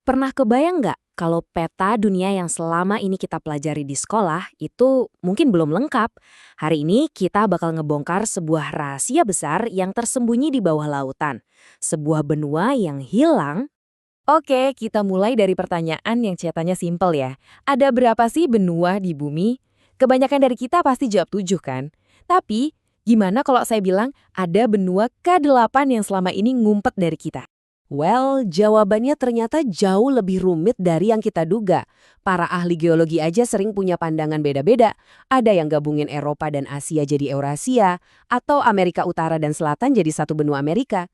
Pernah kebayang nggak kalau peta dunia yang selama ini kita pelajari di sekolah itu mungkin belum lengkap? Hari ini kita bakal ngebongkar sebuah rahasia besar yang tersembunyi di bawah lautan. Sebuah benua yang hilang. Oke, kita mulai dari pertanyaan yang kelihatannya simpel ya. Ada berapa sih benua di bumi? Kebanyakan dari kita pasti jawab 7 kan? Tapi, gimana kalau saya bilang ada benua ke-8 yang selama ini ngumpet dari kita? Well, jawabannya ternyata jauh lebih rumit dari yang kita duga. Para ahli geologi aja sering punya pandangan beda-beda. Ada yang gabungin Eropa dan Asia jadi Eurasia, atau Amerika Utara dan Selatan jadi satu benua Amerika.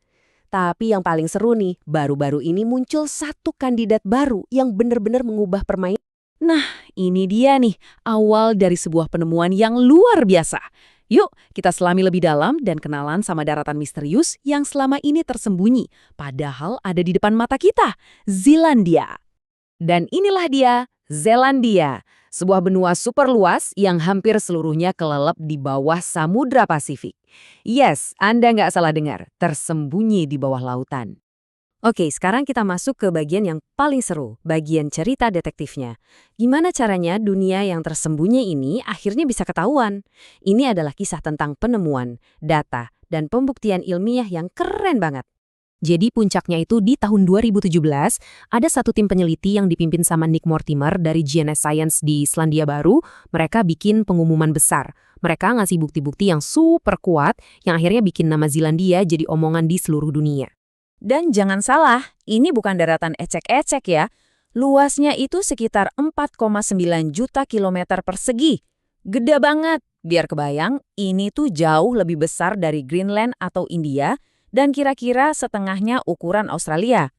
Tapi yang paling seru nih, baru-baru ini muncul satu kandidat baru yang benar-benar mengubah permainan. Nah, ini dia nih, awal dari sebuah penemuan yang luar biasa. Yuk, kita selami lebih dalam dan kenalan sama daratan misterius yang selama ini tersembunyi, padahal ada di depan mata kita, Zealandia. Dan inilah dia, Zealandia, sebuah benua super luas yang hampir seluruhnya kelelep di bawah Samudra Pasifik. Yes, Anda nggak salah dengar, tersembunyi di bawah lautan. Oke, sekarang kita masuk ke bagian yang paling seru, bagian cerita detektifnya. Gimana caranya dunia yang tersembunyi ini akhirnya bisa ketahuan? Ini adalah kisah tentang penemuan, data, dan pembuktian ilmiah yang keren banget. Jadi puncaknya itu di tahun 2017, ada satu tim peneliti yang dipimpin sama Nick Mortimer dari GNS Science di Selandia Baru. Mereka bikin pengumuman besar. Mereka ngasih bukti-bukti yang super kuat yang akhirnya bikin nama Zealandia jadi omongan di seluruh dunia. Dan jangan salah, ini bukan daratan ecek-ecek ya. Luasnya itu sekitar 4,9 juta kilometer persegi. Gede banget. Biar kebayang, ini tuh jauh lebih besar dari Greenland atau India dan kira-kira setengahnya ukuran Australia.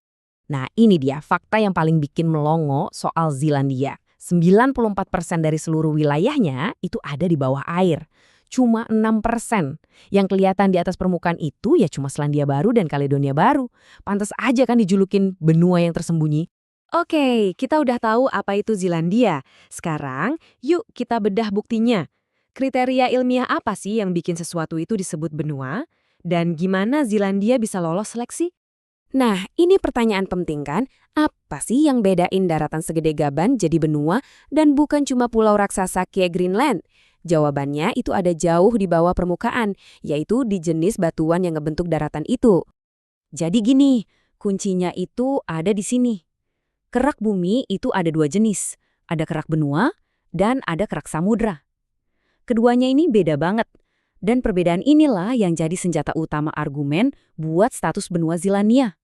Nah, ini dia fakta yang paling bikin melongo soal Zealandia. 94% dari seluruh wilayahnya itu ada di bawah air. Cuma 6% yang kelihatan di atas permukaan itu ya cuma Selandia Baru dan Kaledonia Baru. Pantas aja kan dijulukin benua yang tersembunyi. Oke, kita udah tahu apa itu Zealandia. Sekarang, yuk kita bedah buktinya. Kriteria ilmiah apa sih yang bikin sesuatu itu disebut benua? Dan gimana Zealandia bisa lolos seleksi? Nah, ini pertanyaan penting kan? Apa sih yang bedain daratan segede gaban jadi benua dan bukan cuma pulau raksasa kayak Greenland? Jawabannya itu ada jauh di bawah permukaan, yaitu di jenis batuan yang ngebentuk daratan itu. Jadi gini, kuncinya itu ada di sini. Kerak bumi itu ada dua jenis, ada kerak benua dan ada kerak samudra. Keduanya ini beda banget, dan perbedaan inilah yang jadi senjata utama argumen buat status benua Zealandia.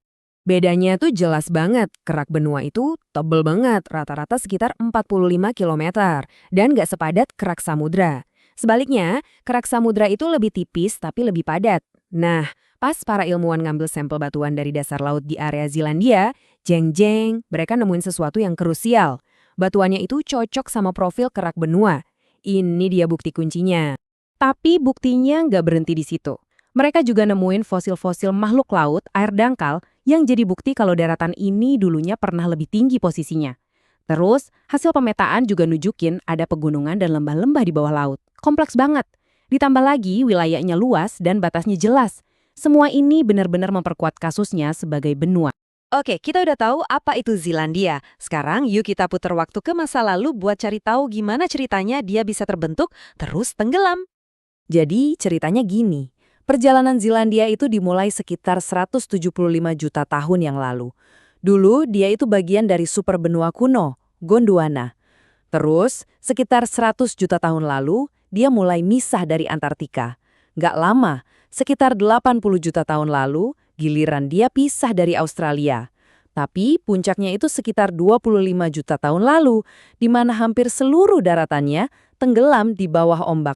Bedanya tuh jelas banget, kerak benua itu tebel banget, rata-rata sekitar 45 kilometer, dan nggak sepadat kerak samudra. Sebaliknya, kerak samudra itu lebih tipis tapi lebih padat. Nah, pas para ilmuwan ngambil sampel batuan dari dasar laut di area Zealandia, jeng-jeng, mereka nemuin sesuatu yang krusial. Batuannya itu cocok sama profil kerak benua. Ini dia bukti kuncinya. Tapi buktinya nggak berhenti di situ. Mereka juga nemuin fosil-fosil makhluk laut, air dangkal, yang jadi bukti kalau daratan ini dulunya pernah lebih tinggi posisinya. Terus, hasil pemetaan juga nunjukin ada pegunungan dan lembah-lembah di bawah laut. Kompleks banget. Ditambah lagi wilayahnya luas dan batasnya jelas. Semua ini benar-benar memperkuat kasusnya sebagai benua. Oke, kita udah tahu apa itu Zealandia. Sekarang yuk kita putar waktu ke masa lalu buat cari tahu gimana ceritanya dia bisa terbentuk terus tenggelam. Jadi ceritanya gini. Perjalanan Zealandia itu dimulai sekitar 175 juta tahun yang lalu. Dulu dia itu bagian dari superbenua kuno, Gondwana. Terus, sekitar 100 juta tahun lalu, dia mulai misah dari Antartika. Nggak lama, sekitar 80 juta tahun lalu, giliran dia pisah dari Australia. Tapi puncaknya itu sekitar 25 juta tahun lalu, di mana hampir seluruh daratannya tenggelam di bawah ombak.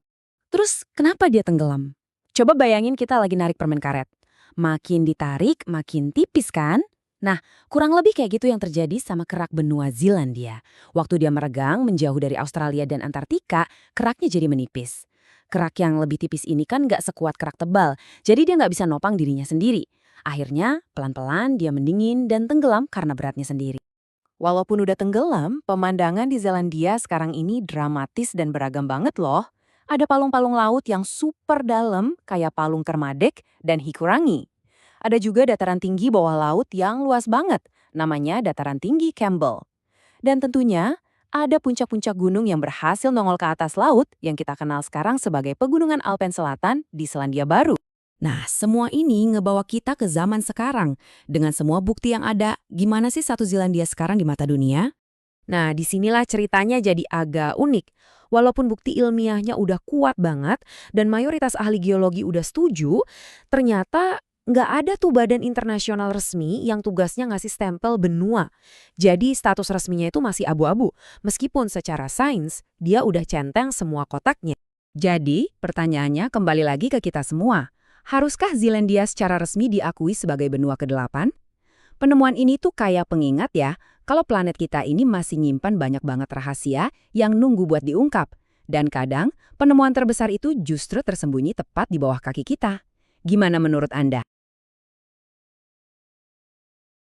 Terus kenapa dia tenggelam? Coba bayangin kita lagi narik permen karet. Makin ditarik, makin tipis kan? Nah, kurang lebih kayak gitu yang terjadi sama kerak benua Zealandia. Waktu dia meregang menjauh dari Australia dan Antartika, keraknya jadi menipis. Kerak yang lebih tipis ini kan nggak sekuat kerak tebal, jadi dia nggak bisa nopang dirinya sendiri. Akhirnya, pelan-pelan dia mendingin dan tenggelam karena beratnya sendiri. Walaupun udah tenggelam, pemandangan di Zealandia sekarang ini dramatis dan beragam banget loh. Ada palung-palung laut yang super dalam kayak Palung Kermadec dan Hikurangi. Ada juga dataran tinggi bawah laut yang luas banget namanya dataran tinggi Campbell. Dan tentunya, ada puncak-puncak gunung yang berhasil nongol ke atas laut yang kita kenal sekarang sebagai Pegunungan Alpen Selatan di Selandia Baru. Nah, semua ini ngebawa kita ke zaman sekarang. Dengan semua bukti yang ada, gimana sih Satu Zealandia sekarang di mata dunia? Nah, disinilah ceritanya jadi agak unik. Walaupun bukti ilmiahnya udah kuat banget dan mayoritas ahli geologi udah setuju, ternyata nggak ada tuh badan internasional resmi yang tugasnya ngasih stempel benua. Jadi status resminya itu masih abu-abu, meskipun secara sains dia udah centang semua kotaknya. Jadi, pertanyaannya kembali lagi ke kita semua. Haruskah Zealandia secara resmi diakui sebagai benua ke-8? Penemuan ini tuh kayak pengingat ya, kalau planet kita ini masih nyimpan banyak banget rahasia yang nunggu buat diungkap. Dan kadang, penemuan terbesar itu justru tersembunyi tepat di bawah kaki kita. Gimana menurut Anda?